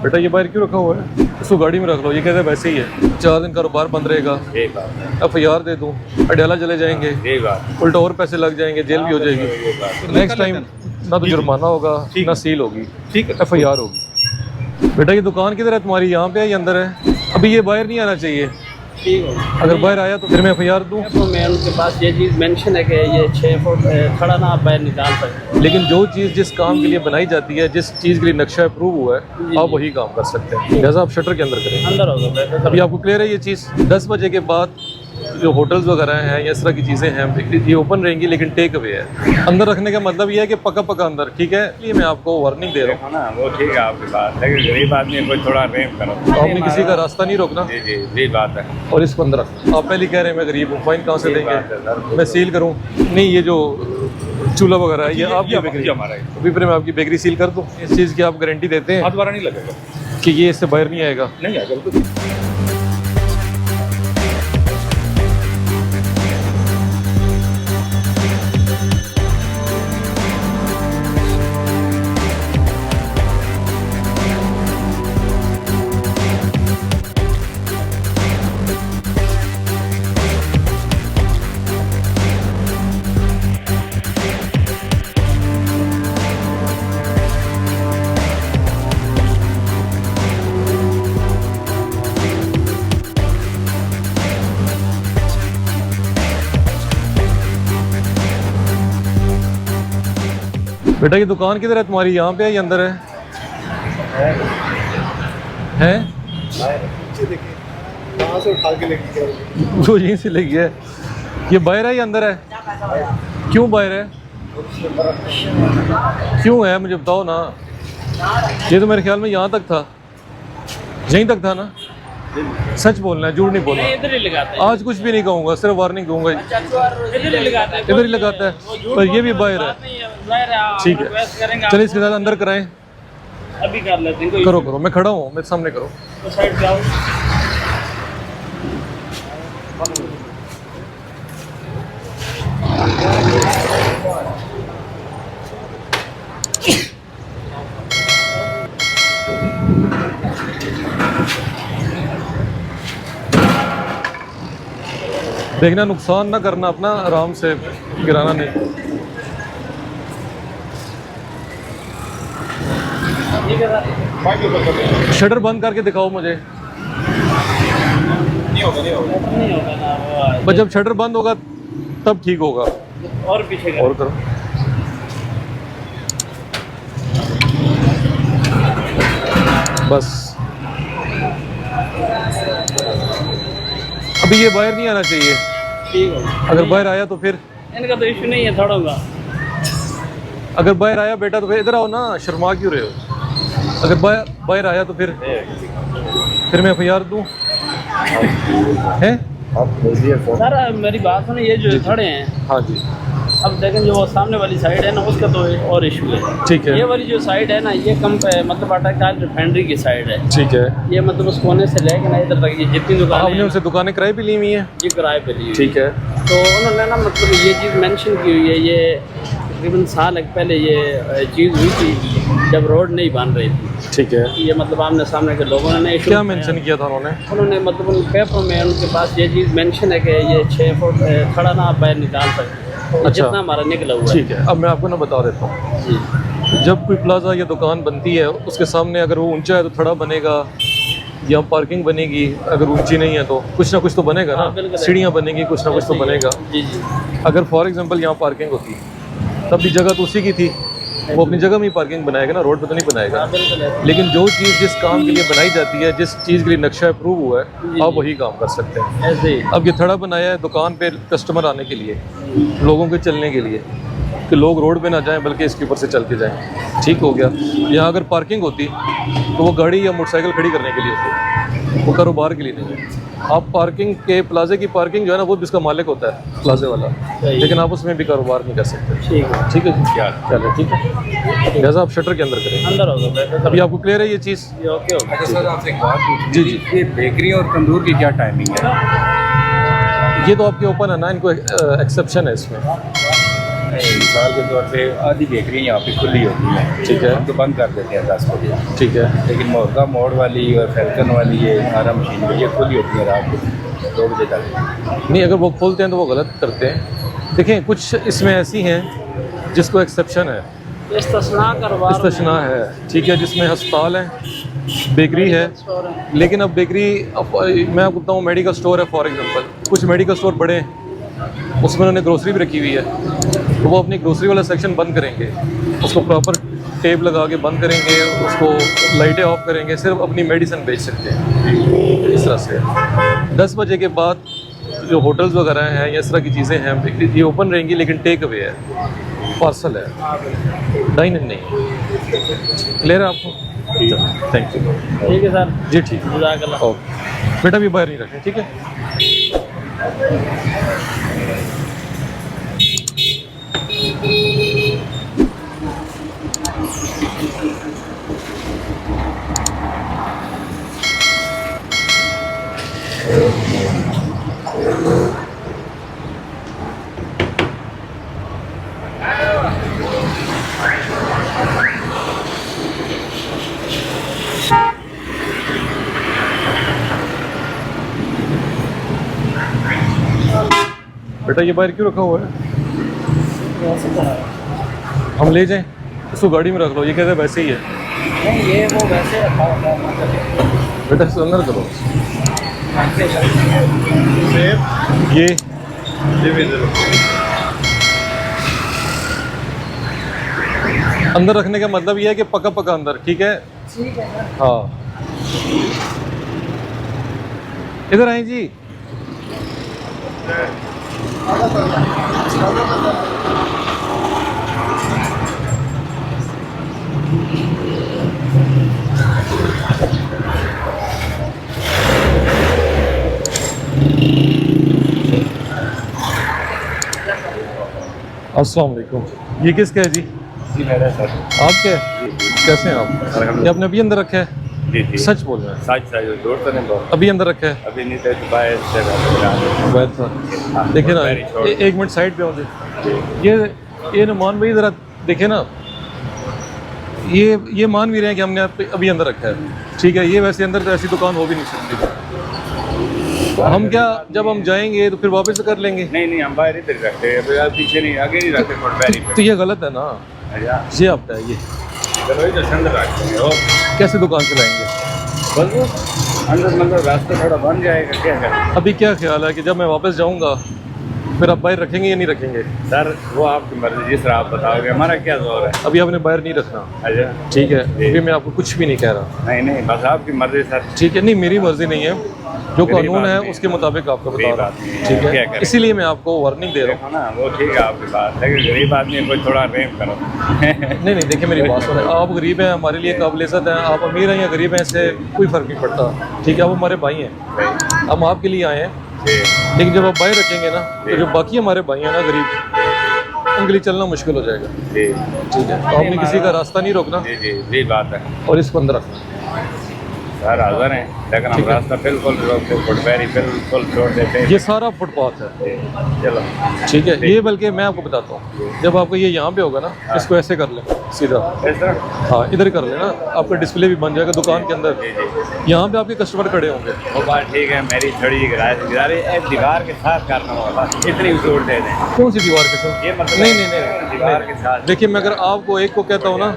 बेटा ये बाहर क्यों रखा हुआ है? इसको गाड़ी में रख लो। ये कहते हैं वैसे ही है, 4 दिन कारोबार बंद रहेगा। FIR दे दूँ, अड्याला चले जाएंगे, उल्टा और पैसे लग जाएंगे, जेल भी हो जाएगी। नेक्स्ट टाइम ना तो जुर्माना होगा ना सील होगी, ठीक है, FIR होगी। बेटा ये दुकान किधर है तुम्हारी? यहाँ पे है या अंदर है? अभी ये बाहर नहीं आना चाहिए। अगर बाहर आया तो फिर मैं FIR दूँ? मैं उनके पास ये चीज़ मेंशन है कि ये 6 फुट खड़ा ना आप बाहर निकाल सकते। लेकिन जो चीज़ जिस काम के लिए बनाई जाती है, जिस चीज़ के लिए नक्शा अप्रूव हुआ है, आप वही काम कर सकते हैं। लिहाजा आप शटर के अंदर करें। अंदर होगा। अभी आपको क्लियर है ये चीज़? 10 बजे के बाद जो होटल्स वगैरह हैं या इस तरह की चीज़ें हैं ये ओपन रहेंगी, लेकिन टेक अवे है। अंदर रखने का मतलब ये है कि पका पका अंदर, ठीक है? ये मैं आपको वार्निंग दे रहा हूँ ना, वो ठीक है आपकी बात, लेकिन गरीब आदमी को थोड़ा रेम करो। तो आपने किसी का रास्ता नहीं रोकना। जी जी जी बात है। और इसको अंदर रखना। आप पहले कह रहे हैं मैं गरीब हूँ, फाइन कहाँ से देंगे? मैं सील करूँ? नहीं, ये जो चूल्हा वगैरह है ये आपकी बेकरी हमारा है। अभी फिर मैं आपकी बेकरी सील कर दूँ? इस चीज़ की आप गारंटी देते हैं दोबारा नहीं लगेगा कि ये इससे बाहर नहीं आएगा? नहीं आएगा बिल्कुल। बेटा ये दुकान किधर है तुम्हारी? यहाँ पे है या अंदर है? कहाँ से उठा के लेके गया? जो यहीं से लेगी है। ये बाहर है या अंदर है? क्यों बाहर है? क्यों है मुझे बताओ ना। ये तो मेरे ख्याल में यहाँ तक था, यहीं तक था ना? सच बोलना है, झूठ नहीं बोलना। इधर ही लगाते हैं। आज कुछ भी नहीं कहूँगा, सिर्फ वार्निंग दूंगा। इधर ही लगाते हैं। इधर ही लगाता है, पर ये भी बाहर है। ठीक है, चलिए इसके साथ अंदर कराएं। अभी कर लेते हैं। करो करो, मैं खड़ा हूँ, मेरे सामने करो। साइड पे आओ। देखना नुकसान ना करना अपना, आराम से गिराना नहीं। शटर बंद करके दिखाओ मुझे। नहीं होगा ना वो। बस जब शटर बंद होगा तब ठीक होगा। और पीछे कर। और करो। बस अभी ये बाहर नहीं आना चाहिए। ठीक है। अगर बाहर आया तो फिर? इनका तो इशू नहीं है, थोड़ा। अगर बाहर आया बेटा तो फिर इधर आओ ना, शर्मा क्यों रहे हो? अगर बाहर आया तो फिर मैं FIR दूँ? हैं? सर मेरी बात सुनो, ये जो खड़े हैं, हाँ जी। अब देखें जो वो सामने वाली साइड है ना, उसका तो और इशू है। ठीक है। ये वाली जो साइड है ना, ये कम मतलब अटाकाल रिफाइनरी की साइड है। ठीक है। ये मतलब उस कोने से लेकर ना इधर तक ये जितनी दुकानें आपने उनसे दुकानें किराए पे ली हुई हैं? ये किराए पे ली हुई ठीक है। तो उन्होंने ना मतलब ये चीज़ मेंशन की हुई है। ये तकरीबन साल पहले ये चीज़ हुई थी जब रोड नहीं बन रही थी। ठीक है। ये मतलब आमने सामने के लोगों ने क्या मेंशन किया था उन्होंने मतलब उन पेपर में उनके पास ये चीज़ मेंशन है कि ये 6 फुट खड़ा ना आप बाहर निकाल सकते हैं। अच्छा। जितना हमारा निकला हुआ है। ठीक है। अब मैं आपको ना बता देता हूँ, जी। जब कोई प्लाजा या दुकान बनती है उसके सामने अगर वो ऊंचा है तो थड़ा बनेगा, या पार्किंग बनेगी। अगर ऊंची नहीं है तो कुछ ना कुछ तो बनेगा ना, सीढ़ियाँ बनेगी, कुछ ना कुछ तो बनेगा। जी जी। अगर फॉर एग्जांपल यहाँ पार्किंग होती तब भी जगह तो उसी की थी, वो अपनी जगह में ही पार्किंग बनाएगा ना, रोड पे तो नहीं बनाएगा। लेकिन जो चीज़ जिस काम के लिए बनाई जाती है, जिस चीज़ के लिए नक्शा अप्रूव हुआ है, आप वही काम कर सकते हैं। ऐसे ही। अब ये थड़ा बनाया है दुकान पे कस्टमर आने के लिए, लोगों के चलने के लिए, कि लोग रोड पे ना जाएं बल्कि इसके ऊपर से चल के जाएं। ठीक हो गया। यहाँ अगर पार्किंग होती तो वो गाड़ी या मोटरसाइकिल खड़ी करने के लिए होती, वो कारोबार के लिए नहीं है। आप पार्किंग के प्लाजे की पार्किंग जो है ना, वो भी इसका मालिक होता है, प्लाजे वाला, लेकिन आप उसमें भी कारोबार नहीं कर सकते। ठीक है। ठीक है जी, चलो ठीक है। लिहाजा आप शटर के अंदर करें। अंदर होगा। अभी आपको क्लियर है ये चीज़? Okay okay. अच्छा सर, आपसे एक बात पूछनी जी जी। ये बेकरी और तंदूर की क्या टाइमिंग है? ये तो आपके ओपन है ना, इनको एक्सेप्शन है इसमें। मिसाल के तौर पे आधी बेकरियाँ यहाँ पे खुली होती हैं, ठीक है। हम तो बंद कर देते हैं 10 बजे, ठीक है। लेकिन मोहका मोड़ वाली और फैल्कन वाली ये आरा मशीन ये खुली होती है रात को 2 बजे तक। नहीं, अगर वो खोलते हैं तो वो गलत करते हैं। देखें, कुछ इसमें ऐसी हैं जिसको एक्सेप्शन है, इस्तिस्ना करवा इस्तिस्ना है, ठीक है, जिसमें अस्पताल है, बेकरी है। लेकिन अब बेकरी, मैं आपको बताऊँ, मेडिकल स्टोर है फॉर एग्जांपल, कुछ मेडिकल स्टोर बड़े हैं, उसमें उन्होंने ग्रोसरी भी रखी हुई है, तो वो अपनी ग्रोसरी वाला सेक्शन बंद करेंगे, उसको प्रॉपर टेप लगा के बंद करेंगे, उसको लाइटें ऑफ करेंगे, सिर्फ अपनी मेडिसिन बेच सकते हैं। इस तरह से 10 बजे के बाद जो होटल्स वगैरह हैं या इस तरह की चीज़ें हैं बेकरी ये ओपन रहेंगी, लेकिन टेक अवे है, पार्सल है, डाइन इन नहीं। क्लियर है आपको? Thank you. ठीक है सर जी ठीक है, जज़ाकल्लाह। ओके बेटा, भी बाहर नहीं रखें, ठीक है। बेटा ये बाहर क्यों रखा हुआ है? हम ले जाएं, इसको गाड़ी में रख लो, ये कहते हैं वैसे ही है। नहीं, ये वो वैसे रखा होता है। बेटा इसको अंदर करो। सेब ये भी इधर अंदर रखने का मतलब ये है कि पका पका अंदर, ठीक है? ठीक है। हाँ, इधर आए जी। अस्सलाम वालेकुम। ये किसका है जी? जी मेरा सर। आपके है? कैसे हैं आप? ये आपने अभी अंदर रखा है? जी जी सच बोल रहे हैं? सच सच जोड़ तो नहीं बहुत, अभी अंदर रखा है? अभी नहीं तो बाहर से वैद सर देखिए ना, एक मिनट साइड पे हो जाए। ये ना मान भाई ज़रा देखे ना, ये मान भी रहे हैं कि हमने अभी अंदर रखा है, ठीक है? ये वैसे अंदर तो ऐसी दुकान हो भी नहीं सकती, तो हम क्या जब हम जाएंगे तो फिर वापस कर लेंगे? नहीं नहीं, हम बाहर इधर रखते हैं, अभी आप पीछे नहीं आगे नहीं रखते फुटबैरी तो ये गलत है ना, पे। ये आपका है। ये चलो इधर अंदर रखते हैं और कैसे दुकान चलाएंगे? बस वो अंदर मतलब रास्ता थोड़ा बन जाएगा, क्या करें? अभी क्या ख्याल है कि जब मैं वापस जाऊंगा फिर आप बाहर रखेंगे या नहीं रखेंगे? सर वो आपकी मर्जी, जिस तरह आप बताओगे, हमारा क्या जोर है। अभी आपने बाहर नहीं रखना, अच्छा ठीक है? जी। अभी मैं आपको कुछ भी नहीं कह रहा, नहीं नहीं, बस आपकी मर्जी सर। ठीक है? नहीं, मेरी मर्जी नहीं है, जो गरीब कानून है आदमी उसके मुताबिक आपको बता गरीब रहा आदमी हूँ, है, ठीक क्या है? करें? इसीलिए मैं आपको वार्निंग दे रहा हूँ। देखो ना, वो ठीक है आपकी बात, लेकिन गरीब आदमी है, कोई थोड़ा रेम करो। नहीं नहीं, देखिए मेरी बात सुनो, आप गरीब हैं, हमारे लिए काबिल इज़्ज़त हैं, आप अमीर हैं या गरीब हैं, इससे कोई फ़र्क नहीं पड़ता, ठीक है? आप हमारे भाई हैं, हम आपके लिए आए हैं, लेकिन जब आप बाहर रखेंगे ना तो जो बाकी हमारे भाई हैं ना गरीब, उनके लिए चलना मुश्किल हो जाएगा, जी ठीक है? तो आपने किसी का रास्ता नहीं रोकना जी जी जी बात है और इसको अंदर रखना। सर, हाजिर हैं, लेकिन हम ठीक है। रास्ता बिल्कुल रोकते, फुटबैरी बिल्कुल छोड़ देते हैं। ये सारा फुटपाथ है, जी, चलो ठीक है? ये बल्कि मैं आपको बताता हूँ, जब आपको ये यहाँ पे होगा ना, इसको ऐसे कर लें सीधा, इस तरह। हाँ इधर कर लेना, आपका डिस्प्ले भी बन जाएगा दुकान के अंदर, जी जी, यहाँ पे आपके कस्टमर खड़े होंगे। वो बात ठीक है, मेरी थोड़ी गुजारिश है, दीवार के साथ करना होगा, इतनी छूट दे दें। कौन सी दीवार के साथ? ये मतलब नहीं नहीं नहीं, दीवार के साथ। देखिए मैं अगर आपको एक को कहता हूँ ना,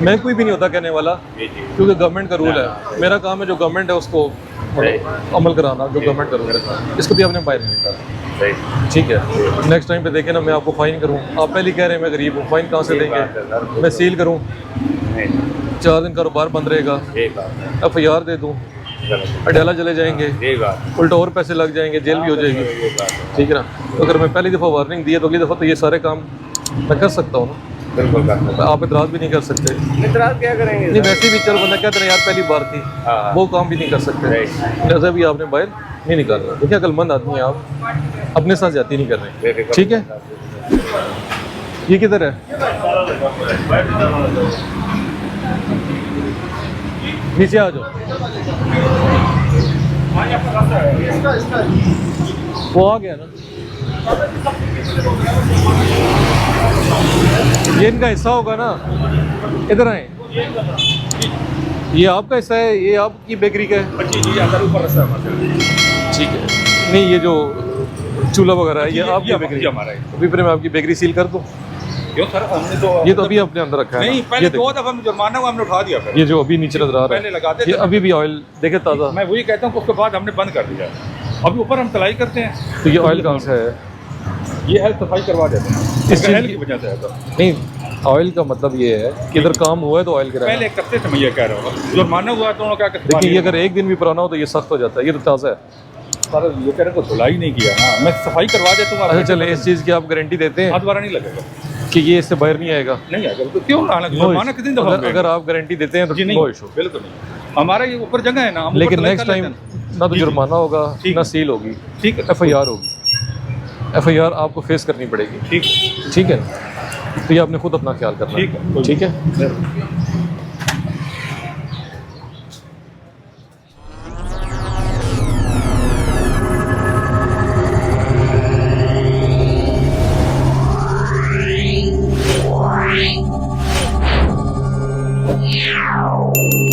मैं कोई भी नहीं होता कहने वाला, जी जी क्योंकि गवर्नमेंट का रूल है, मेरा काम है जो गवर्नमेंट है उसको मतलब अमल कराना, जो गवर्नमेंट का रूल है, इसको भी आपने बाहर नहीं निकाला, सही। ठीक है? नेक्स्ट टाइम पे देखें ना, मैं आपको फ़ाइन करूँ, आप पहले कह रहे हैं मैं गरीब हूँ, फ़ाइन कहाँ से ठीक बात है देंगे? सर। मैं सील करूँ, नहीं, 4 दिन कारोबार बंद रहेगा, यही बात है, FIR दे दूँ, चलो अडाला चले जाएंगे, यही बात है, उल्टा और पैसे लग जाएंगे, जेल भी हो जाएगी, यही बात है, ठीक है ना? तो अगर मैं पहली दफ़ा वार्निंग दी है तो अगली दफ़ा तो ये सारे काम मैं कर सकता हूँ ना, बिल्कुल करना है। आप इतराज़ भी नहीं कर सकते। इतराज क्या करेंगे नहीं सर? वैसे भी चल बंदा कहते हैं यार पहली बार थी, हाँ। वो काम भी नहीं कर सकते, Right. जैसे भी आपने बाहर नहीं निकालना। देखिए अक्लमंद आदमी है आप, अपने साथ जाती नहीं कर रहे, बेफिक्र ठीक है? ये किधर है? नीचे आ जाओ, वो आ गया ना। ये इनका हिस्सा होगा ना, इधर आए। ये आपका हिस्सा है, ये आपकी बेकरी का है? जी अंदर ऊपर रस्ता है हमारा। ठीक है। नहीं, ये जो चूल्हा वगैरह है ये आपकी ये बेकरी? हमारा है। अभी फिर मैं आपकी बेकरी सील कर दूँ? क्यों सर, हमने तो ये तो अभी अपने अंदर रखा है नहीं, ना? पहले ये 2 दफा में जुर्माना हुआ, हमने उठा दिया। फिर ये जो अभी नीचे नजर आ रहा पहले लगाते है, ये थे। अभी भी ऑयल देखे ताज़ा? मैं वही कहता हूँ कि उसके बाद हमने बंद कर दिया। अभी ऊपर हम तलाई करते हैं। तो ये ऑयल कहाँ से है? ये है सफाई करवा देते हैं, इस इस चीज़ की वजह से है। तो नहीं, ऑयल का मतलब ये है कि इधर काम हुआ है तो ऑयल गिराया। पहले एक हफ्ते से मैं ये कह रहा हूँ, जुर्माना हुआ तो उन्होंने क्या देखिए, ये अगर एक दिन भी पुराना हो तो ये सख्त हो जाता है। ये तो ताज़ा है। सर ये कह रहे तो धुलाई नहीं किया ना, मैं सफाई करवा देता हूँ। अच्छा चले, इस चीज़ की आप गारंटी देते हैं हाथ दोबारा नहीं लगेगा? कि ये इससे बाहर नहीं आएगा? नहीं आएगा तो क्यों लाना, जुर्माना कितनी दफा अगर आप गारंटी देते हैं तो जी नो नहीं, इशू। बिल्कुल नहीं। हमारा ये ऊपर जगह है ना, हम लेकिन ऊपर तलाई नेक्स्ट कर टाइम लेते हैं। ना तो जी, जी। जुर्माना होगा ठीक ना है। सील होगी, ठीक है, FIR होगी। FIR आपको फेस करनी पड़ेगी। ठीक है, ठीक है, तो ये आपने खुद अपना ख्याल करना ठीक है, ठीक है। Wow.